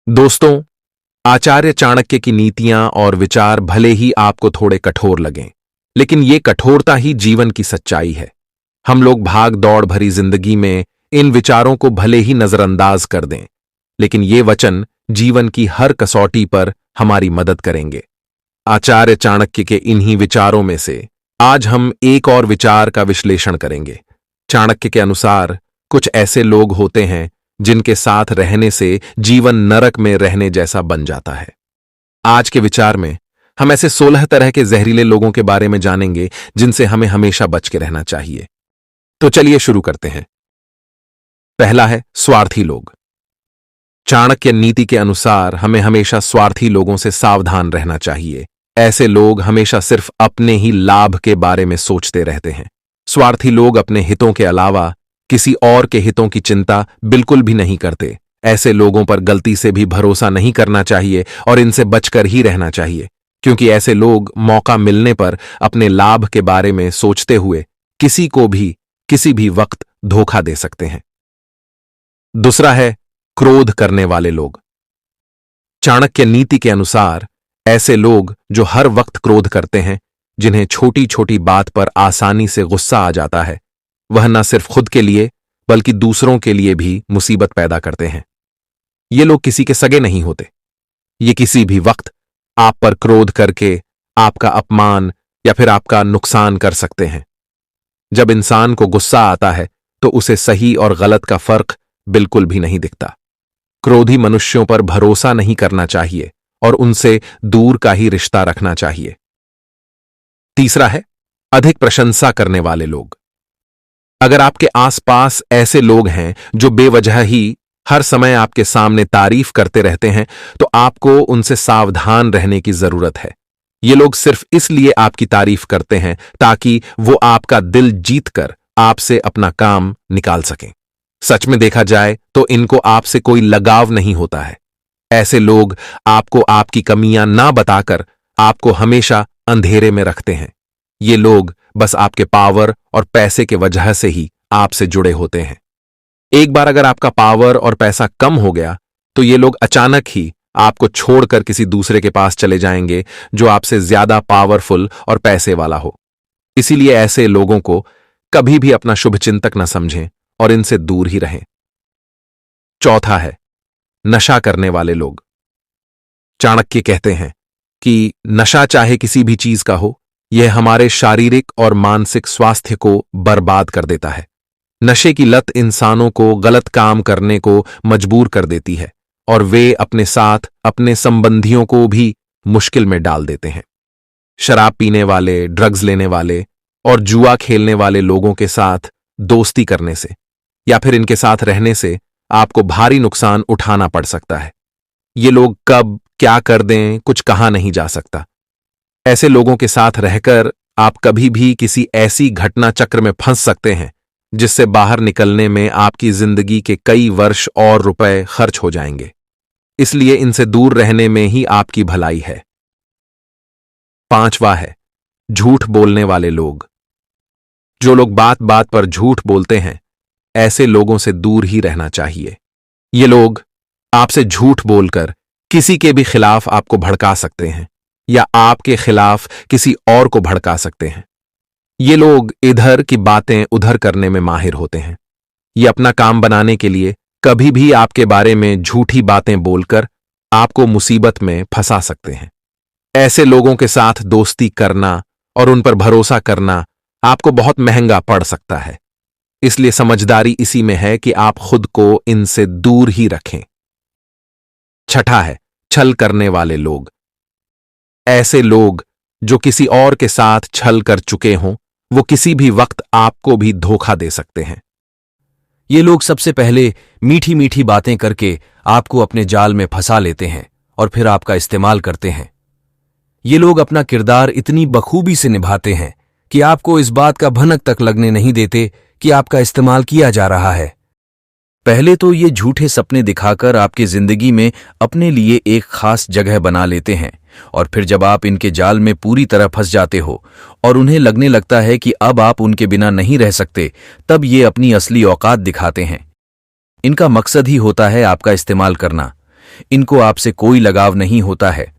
दोस्तों, आचार्य चाणक्य की नीतियां और विचार भले ही आपको थोड़े कठोर लगें, लेकिन ये कठोरता ही जीवन की सच्चाई है। हम लोग भाग दौड़ भरी जिंदगी में इन विचारों को भले ही नजरअंदाज कर दें, लेकिन ये वचन जीवन की हर कसौटी पर हमारी मदद करेंगे। आचार्य चाणक्य के इन्हीं विचारों में से आज हम एक और विचार का विश्लेषण करेंगे। चाणक्य के अनुसार कुछ ऐसे लोग होते हैं जिनके साथ रहने से जीवन नरक में रहने जैसा बन जाता है। आज के विचार में हम ऐसे 16 तरह के जहरीले लोगों के बारे में जानेंगे जिनसे हमें हमेशा बच के रहना चाहिए। तो चलिए शुरू करते हैं। पहला है स्वार्थी लोग। चाणक्य नीति के अनुसार हमें हमेशा स्वार्थी लोगों से सावधान रहना चाहिए। ऐसे लोग हमेशा सिर्फ अपने ही लाभ के बारे में सोचते रहते हैं। स्वार्थी लोग अपने हितों के अलावा किसी और के हितों की चिंता बिल्कुल भी नहीं करते। ऐसे लोगों पर गलती से भी भरोसा नहीं करना चाहिए और इनसे बचकर ही रहना चाहिए, क्योंकि ऐसे लोग मौका मिलने पर अपने लाभ के बारे में सोचते हुए किसी को भी किसी भी वक्त धोखा दे सकते हैं। दूसरा है क्रोध करने वाले लोग। चाणक्य नीति के अनुसार ऐसे लोग जो हर वक्त क्रोध करते हैं, जिन्हें छोटी छोटी बात पर आसानी से गुस्सा आ जाता है, वह न सिर्फ खुद के लिए बल्कि दूसरों के लिए भी मुसीबत पैदा करते हैं। ये लोग किसी के सगे नहीं होते। ये किसी भी वक्त आप पर क्रोध करके आपका अपमान या फिर आपका नुकसान कर सकते हैं। जब इंसान को गुस्सा आता है तो उसे सही और गलत का फर्क बिल्कुल भी नहीं दिखता। क्रोधी मनुष्यों पर भरोसा नहीं करना चाहिए और उनसे दूर का ही रिश्ता रखना चाहिए। तीसरा है अधिक प्रशंसा करने वाले लोग। अगर आपके आसपास ऐसे लोग हैं जो बेवजह ही हर समय आपके सामने तारीफ करते रहते हैं, तो आपको उनसे सावधान रहने की जरूरत है। ये लोग सिर्फ इसलिए आपकी तारीफ करते हैं ताकि वो आपका दिल जीतकर आपसे अपना काम निकाल सकें। सच में देखा जाए तो इनको आपसे कोई लगाव नहीं होता है। ऐसे लोग आपको आपकी कमियां ना बताकर आपको हमेशा अंधेरे में रखते हैं। ये लोग बस आपके पावर और पैसे के वजह से ही आपसे जुड़े होते हैं। एक बार अगर आपका पावर और पैसा कम हो गया तो ये लोग अचानक ही आपको छोड़कर किसी दूसरे के पास चले जाएंगे जो आपसे ज्यादा पावरफुल और पैसे वाला हो। इसीलिए ऐसे लोगों को कभी भी अपना शुभचिंतक न समझें और इनसे दूर ही रहें। चौथा है नशा करने वाले लोग। चाणक्य कहते हैं कि नशा चाहे किसी भी चीज का हो, यह हमारे शारीरिक और मानसिक स्वास्थ्य को बर्बाद कर देता है। नशे की लत इंसानों को गलत काम करने को मजबूर कर देती है और वे अपने साथ अपने संबंधियों को भी मुश्किल में डाल देते हैं। शराब पीने वाले, ड्रग्स लेने वाले और जुआ खेलने वाले लोगों के साथ दोस्ती करने से या फिर इनके साथ रहने से आपको भारी नुकसान उठाना पड़ सकता है। ये लोग कब क्या कर दें कुछ कहा नहीं जा सकता। ऐसे लोगों के साथ रहकर आप कभी भी किसी ऐसी घटना चक्र में फंस सकते हैं जिससे बाहर निकलने में आपकी जिंदगी के कई वर्ष और रुपए खर्च हो जाएंगे। इसलिए इनसे दूर रहने में ही आपकी भलाई है। पांचवा है झूठ बोलने वाले लोग। जो लोग बात बात पर झूठ बोलते हैं, ऐसे लोगों से दूर ही रहना चाहिए। ये लोग आपसे झूठ बोलकर किसी के भी खिलाफ आपको भड़का सकते हैं या आपके खिलाफ किसी और को भड़का सकते हैं। ये लोग इधर की बातें उधर करने में माहिर होते हैं। ये अपना काम बनाने के लिए कभी भी आपके बारे में झूठी बातें बोलकर आपको मुसीबत में फंसा सकते हैं। ऐसे लोगों के साथ दोस्ती करना और उन पर भरोसा करना आपको बहुत महंगा पड़ सकता है। इसलिए समझदारी इसी में है कि आप खुद को इनसे दूर ही रखें। छठा है छल करने वाले लोग। ऐसे लोग जो किसी और के साथ छल कर चुके हों, वो किसी भी वक्त आपको भी धोखा दे सकते हैं। ये लोग सबसे पहले मीठी मीठी बातें करके आपको अपने जाल में फंसा लेते हैं और फिर आपका इस्तेमाल करते हैं। ये लोग अपना किरदार इतनी बखूबी से निभाते हैं कि आपको इस बात का भनक तक लगने नहीं देते कि आपका इस्तेमाल किया जा रहा है। पहले तो ये झूठे सपने दिखाकर आपकी जिंदगी में अपने लिए एक खास जगह बना लेते हैं और फिर जब आप इनके जाल में पूरी तरह फंस जाते हो और उन्हें लगने लगता है कि अब आप उनके बिना नहीं रह सकते, तब ये अपनी असली औकात दिखाते हैं। इनका मकसद ही होता है आपका इस्तेमाल करना। इनको आपसे कोई लगाव नहीं होता है।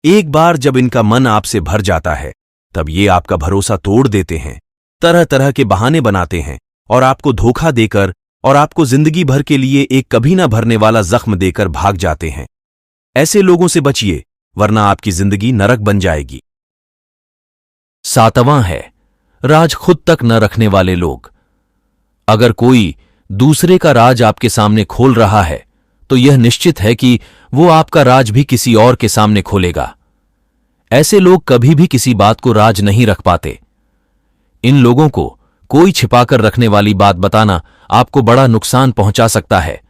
एक बार जब इनका मन आपसे भर जाता है, तब ये आपका भरोसा तोड़ देते हैं, तरह तरह के बहाने बनाते हैं और आपको धोखा देकर और आपको जिंदगी भर के लिए एक कभी ना भरने वाला जख्म देकर भाग जाते हैं। ऐसे लोगों से बचिए, वरना आपकी जिंदगी नरक बन जाएगी। 7वां है राज खुद तक न रखने वाले लोग। अगर कोई दूसरे का राज आपके सामने खोल रहा है, तो यह निश्चित है कि वो आपका राज भी किसी और के सामने खोलेगा। ऐसे लोग कभी भी किसी बात को राज नहीं रख पाते। इन लोगों को कोई छिपाकर रखने वाली बात बताना आपको बड़ा नुकसान पहुंचा सकता है।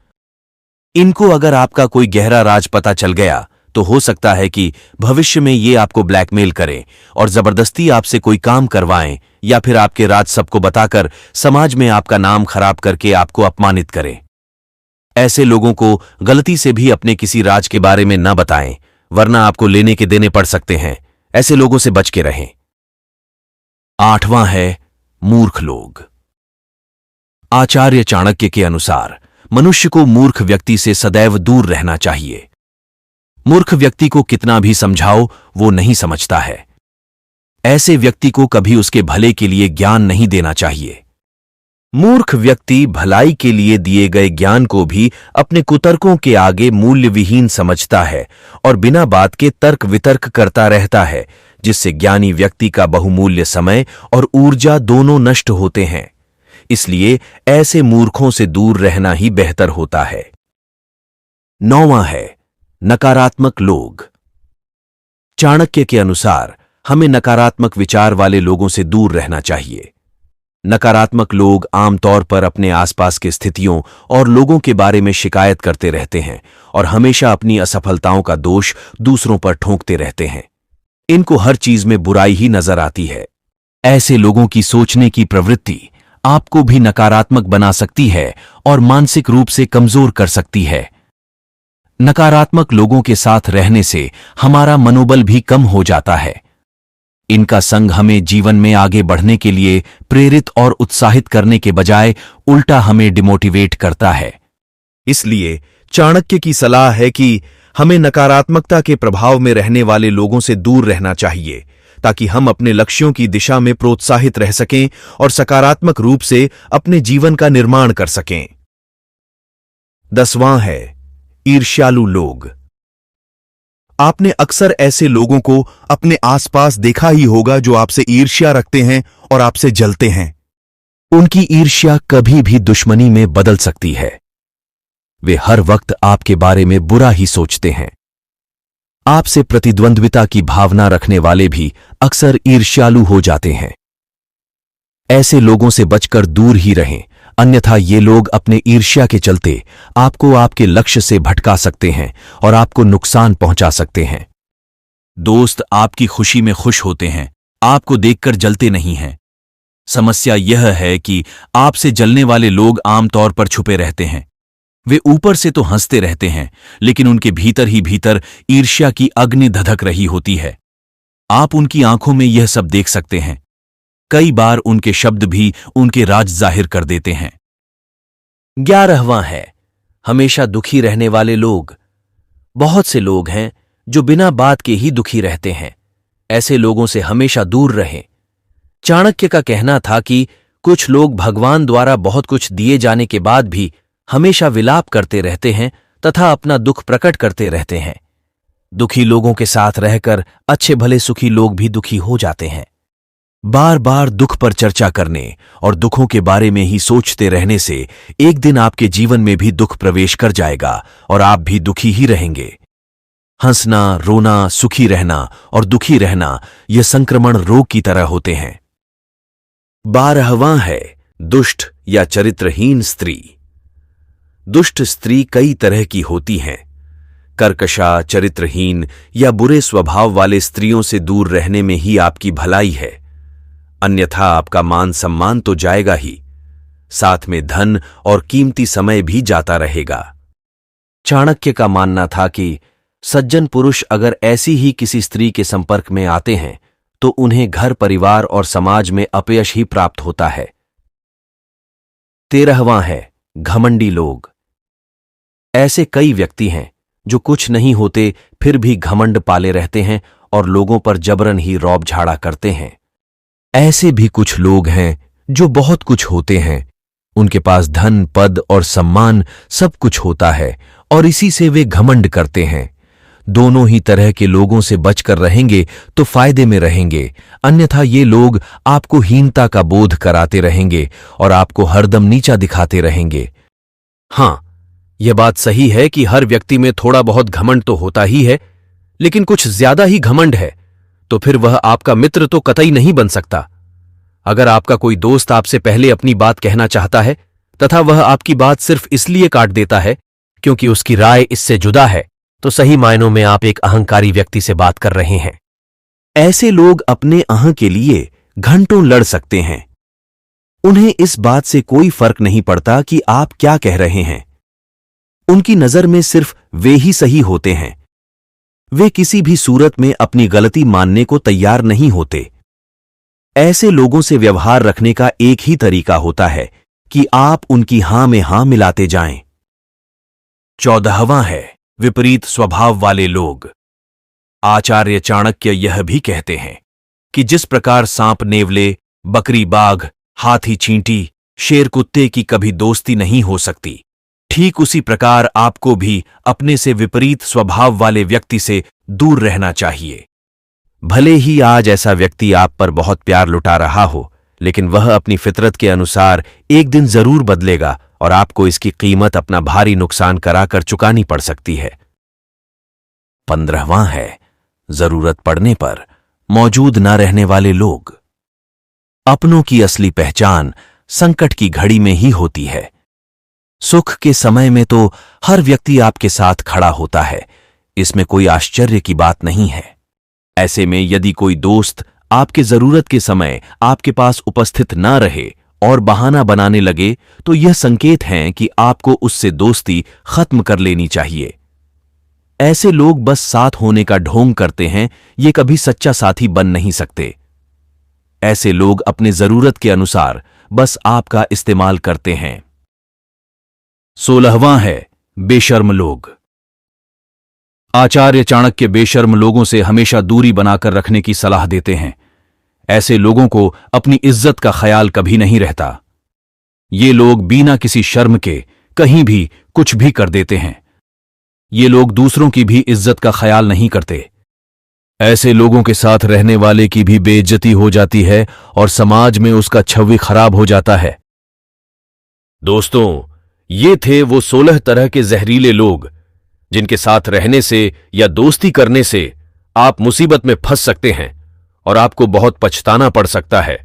इनको अगर आपका कोई गहरा राज पता चल गया, तो हो सकता है कि भविष्य में ये आपको ब्लैकमेल करें और जबरदस्ती आपसे कोई काम करवाएं, या फिर आपके राज सबको बताकर समाज में आपका नाम खराब करके आपको अपमानित करें। ऐसे लोगों को गलती से भी अपने किसी राज के बारे में न बताएं, वरना आपको लेने के देने पड़ सकते हैं। ऐसे लोगों से बच के रहें। 8वां है मूर्ख लोग। आचार्य चाणक्य के अनुसार मनुष्य को मूर्ख व्यक्ति से सदैव दूर रहना चाहिए। मूर्ख व्यक्ति को कितना भी समझाओ, वो नहीं समझता है। ऐसे व्यक्ति को कभी उसके भले के लिए ज्ञान नहीं देना चाहिए। मूर्ख व्यक्ति भलाई के लिए दिए गए ज्ञान को भी अपने कुतर्कों के आगे मूल्यविहीन समझता है और बिना बात के तर्क वितर्क करता रहता है, जिससे ज्ञानी व्यक्ति का बहुमूल्य समय और ऊर्जा दोनों नष्ट होते हैं। इसलिए ऐसे मूर्खों से दूर रहना ही बेहतर होता है। 9वां है नकारात्मक लोग। चाणक्य के अनुसार हमें नकारात्मक विचार वाले लोगों से दूर रहना चाहिए। नकारात्मक लोग आमतौर पर अपने आसपास की स्थितियों और लोगों के बारे में शिकायत करते रहते हैं और हमेशा अपनी असफलताओं का दोष दूसरों पर ठोंकते रहते हैं। इनको हर चीज में बुराई ही नजर आती है। ऐसे लोगों की सोचने की प्रवृत्ति आपको भी नकारात्मक बना सकती है और मानसिक रूप से कमजोर कर सकती है। नकारात्मक लोगों के साथ रहने से हमारा मनोबल भी कम हो जाता है। इनका संग हमें जीवन में आगे बढ़ने के लिए प्रेरित और उत्साहित करने के बजाय उल्टा हमें डिमोटिवेट करता है। इसलिए चाणक्य की सलाह है कि हमें नकारात्मकता के प्रभाव में रहने वाले लोगों से दूर रहना चाहिए, ताकि हम अपने लक्ष्यों की दिशा में प्रोत्साहित रह सकें और सकारात्मक रूप से अपने जीवन का निर्माण कर सकें। 10वां है ईर्ष्यालु लोग। आपने अक्सर ऐसे लोगों को अपने आसपास देखा ही होगा जो आपसे ईर्ष्या रखते हैं और आपसे जलते हैं। उनकी ईर्ष्या कभी भी दुश्मनी में बदल सकती है। वे हर वक्त आपके बारे में बुरा ही सोचते हैं। आपसे प्रतिद्वंद्विता की भावना रखने वाले भी अक्सर ईर्ष्यालु हो जाते हैं। ऐसे लोगों से बचकर दूर ही रहें, अन्यथा ये लोग अपने ईर्ष्या के चलते आपको आपके लक्ष्य से भटका सकते हैं और आपको नुकसान पहुंचा सकते हैं। दोस्त आपकी खुशी में खुश होते हैं, आपको देखकर जलते नहीं हैं। समस्या यह है कि आपसे जलने वाले लोग आमतौर पर छुपे रहते हैं। वे ऊपर से तो हंसते रहते हैं, लेकिन उनके भीतर ही भीतर ईर्ष्या की अग्नि धधक रही होती है। आप उनकी आंखों में यह सब देख सकते हैं। कई बार उनके शब्द भी उनके राज जाहिर कर देते हैं। 11वां है हमेशा दुखी रहने वाले लोग। बहुत से लोग हैं जो बिना बात के ही दुखी रहते हैं। ऐसे लोगों से हमेशा दूर रहें। चाणक्य का कहना था कि कुछ लोग भगवान द्वारा बहुत कुछ दिए जाने के बाद भी हमेशा विलाप करते रहते हैं तथा अपना दुख प्रकट करते रहते हैं। दुखी लोगों के साथ रहकर अच्छे भले सुखी लोग भी दुखी हो जाते हैं। बार बार दुख पर चर्चा करने और दुखों के बारे में ही सोचते रहने से एक दिन आपके जीवन में भी दुख प्रवेश कर जाएगा और आप भी दुखी ही रहेंगे। हंसना, रोना, सुखी रहना और दुखी रहना यह संक्रमण रोग की तरह होते हैं। 12वां है दुष्ट या चरित्रहीन स्त्री। दुष्ट स्त्री कई तरह की होती हैं। कर्कशा, चरित्रहीन या बुरे स्वभाव वाले स्त्रियों से दूर रहने में ही आपकी भलाई है, अन्यथा आपका मान सम्मान तो जाएगा ही, साथ में धन और कीमती समय भी जाता रहेगा। चाणक्य का मानना था कि सज्जन पुरुष अगर ऐसी ही किसी स्त्री के संपर्क में आते हैं तो उन्हें घर, परिवार और समाज में अपयश ही प्राप्त होता है। 13वां है घमंडी लोग। ऐसे कई व्यक्ति हैं जो कुछ नहीं होते फिर भी घमंड पाले रहते हैं और लोगों पर जबरन ही रौब झाड़ा करते हैं। ऐसे भी कुछ लोग हैं जो बहुत कुछ होते हैं, उनके पास धन, पद और सम्मान सब कुछ होता है और इसी से वे घमंड करते हैं। दोनों ही तरह के लोगों से बचकर रहेंगे तो फायदे में रहेंगे, अन्यथा ये लोग आपको हीनता का बोध कराते रहेंगे और आपको हरदम नीचा दिखाते रहेंगे। हाँ, यह बात सही है कि हर व्यक्ति में थोड़ा बहुत घमंड तो होता ही है, लेकिन कुछ ज्यादा ही घमंड है तो फिर वह आपका मित्र तो कतई नहीं बन सकता। अगर आपका कोई दोस्त आपसे पहले अपनी बात कहना चाहता है तथा वह आपकी बात सिर्फ इसलिए काट देता है क्योंकि उसकी राय इससे जुदा है, तो सही मायनों में आप एक अहंकारी व्यक्ति से बात कर रहे हैं। ऐसे लोग अपने अहं के लिए घंटों लड़ सकते हैं। उन्हें इस बात से कोई फर्क नहीं पड़ता कि आप क्या कह रहे हैं। उनकी नजर में सिर्फ वे ही सही होते हैं। वे किसी भी सूरत में अपनी गलती मानने को तैयार नहीं होते। ऐसे लोगों से व्यवहार रखने का एक ही तरीका होता है कि आप उनकी हां में हां मिलाते जाएं। 14वां है विपरीत स्वभाव वाले लोग। आचार्य चाणक्य यह भी कहते हैं कि जिस प्रकार सांप नेवले, बकरी बाघ, हाथी चींटी, शेर कुत्ते की कभी दोस्ती नहीं हो सकती, ठीक उसी प्रकार आपको भी अपने से विपरीत स्वभाव वाले व्यक्ति से दूर रहना चाहिए। भले ही आज ऐसा व्यक्ति आप पर बहुत प्यार लुटा रहा हो, लेकिन वह अपनी फितरत के अनुसार एक दिन जरूर बदलेगा और आपको इसकी कीमत अपना भारी नुकसान कराकर चुकानी पड़ सकती है। 15वां है जरूरत पड़ने पर मौजूद न रहने वाले लोग। अपनों की असली पहचान संकट की घड़ी में ही होती है। सुख के समय में तो हर व्यक्ति आपके साथ खड़ा होता है, इसमें कोई आश्चर्य की बात नहीं है। ऐसे में यदि कोई दोस्त आपके जरूरत के समय आपके पास उपस्थित न रहे और बहाना बनाने लगे, तो यह संकेत है कि आपको उससे दोस्ती खत्म कर लेनी चाहिए। ऐसे लोग बस साथ होने का ढोंग करते हैं, ये कभी सच्चा साथी बन नहीं सकते। ऐसे लोग अपने जरूरत के अनुसार बस आपका इस्तेमाल करते हैं। 16वां है बेशर्म लोग। आचार्य चाणक्य बेशर्म लोगों से हमेशा दूरी बनाकर रखने की सलाह देते हैं। ऐसे लोगों को अपनी इज्जत का ख्याल कभी नहीं रहता। ये लोग बिना किसी शर्म के कहीं भी कुछ भी कर देते हैं। ये लोग दूसरों की भी इज्जत का ख्याल नहीं करते। ऐसे लोगों के साथ रहने वाले की भी बेइज्जती हो जाती है और समाज में उसका छवि खराब हो जाता है। दोस्तों, ये थे वो 16 तरह के जहरीले लोग जिनके साथ रहने से या दोस्ती करने से आप मुसीबत में फंस सकते हैं और आपको बहुत पछताना पड़ सकता है।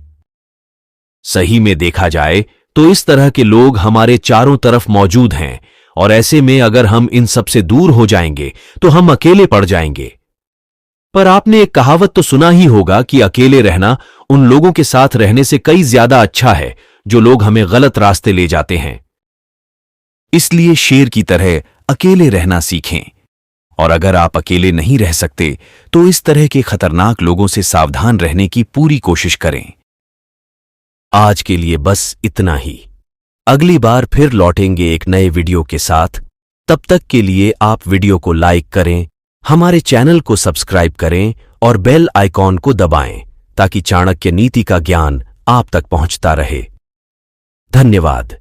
सही में देखा जाए तो इस तरह के लोग हमारे चारों तरफ मौजूद हैं और ऐसे में अगर हम इन सब से दूर हो जाएंगे तो हम अकेले पड़ जाएंगे। पर आपने एक कहावत तो सुना ही होगा कि अकेले रहना उन लोगों के साथ रहने से कई ज्यादा अच्छा है जो लोग हमें गलत रास्ते ले जाते हैं। इसलिए शेर की तरह अकेले रहना सीखें, और अगर आप अकेले नहीं रह सकते तो इस तरह के खतरनाक लोगों से सावधान रहने की पूरी कोशिश करें। आज के लिए बस इतना ही। अगली बार फिर लौटेंगे एक नए वीडियो के साथ। तब तक के लिए आप वीडियो को लाइक करें, हमारे चैनल को सब्सक्राइब करें और बेल आइकॉन को दबाएं ताकि चाणक्य नीति का ज्ञान आप तक पहुंचता रहे। धन्यवाद।